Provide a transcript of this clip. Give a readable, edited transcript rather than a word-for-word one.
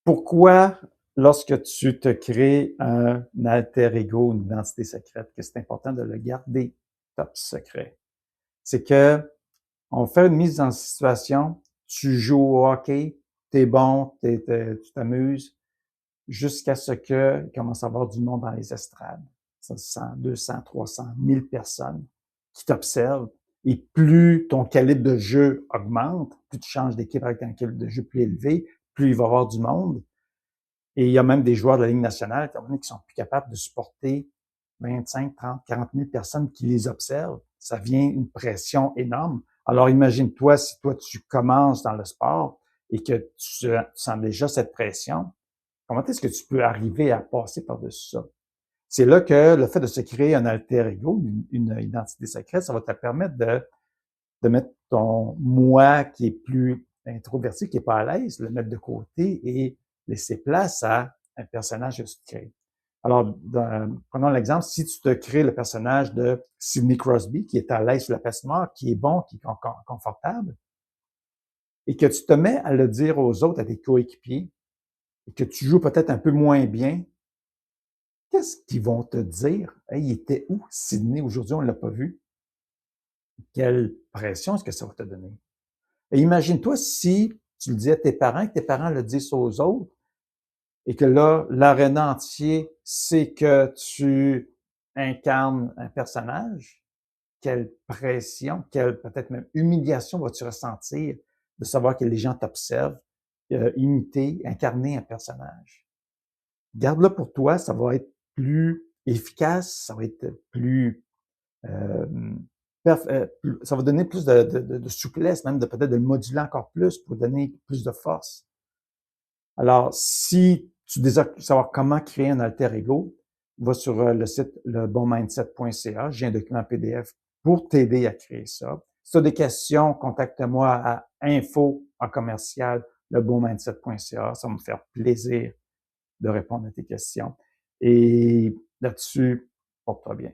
Pourquoi, lorsque tu te crées un alter ego, une identité secrète, que c'est important de le garder top secret? C'est que on fait une mise en situation, tu joues au hockey, t'es bon, tu t'amuses, jusqu'à ce qu'il commence à y avoir du monde dans les estrades. 100, 200, 300, 1000 personnes qui t'observent. Et plus ton calibre de jeu augmente, plus tu changes d'équipe avec un calibre de jeu plus élevé, plus il va y avoir du monde. Et il y a même des joueurs de la Ligue nationale qui sont plus capables de supporter 25, 30, 40 000 personnes qui les observent. Ça vient une pression énorme. Alors imagine-toi si toi tu commences dans le sport et que tu sens déjà cette pression, comment est-ce que tu peux arriver à passer par-dessus ça? C'est là que le fait de se créer un alter ego, une identité secrète, ça va te permettre de mettre ton moi qui est plus introverti, qui est pas à l'aise, le mettre de côté et laisser place à un personnage que tu te crées. Alors, prenons l'exemple, si tu te crées le personnage de Sidney Crosby, qui est à l'aise sur la patinoire, qui est bon, qui est confortable, et que tu te mets à le dire aux autres, à tes coéquipiers, et que tu joues peut-être un peu moins bien, qu'est-ce qu'ils vont te dire? Hey, il était où Sidney? Aujourd'hui, on ne l'a pas vu. Quelle pression est-ce que ça va te donner? Et imagine-toi si tu le disais à tes parents, que tes parents le disent aux autres, et que là, l'aréna entier sait que tu incarnes un personnage, quelle pression, quelle peut-être même humiliation vas-tu ressentir de savoir que les gens t'observent, imiter, incarner un personnage. Garde-le pour toi, ça va être plus efficace, ça va être plus euh, ça va donner plus de souplesse, même de peut-être de le moduler encore plus pour donner plus de force. Alors, si tu désires savoir comment créer un alter ego, va sur le site lebonmindset.ca. J'ai un document PDF pour t'aider à créer ça. Si tu as des questions, contacte-moi à info@lebonmindset.ca. Ça va me faire plaisir de répondre à tes questions. Et là-dessus, porte-toi bien.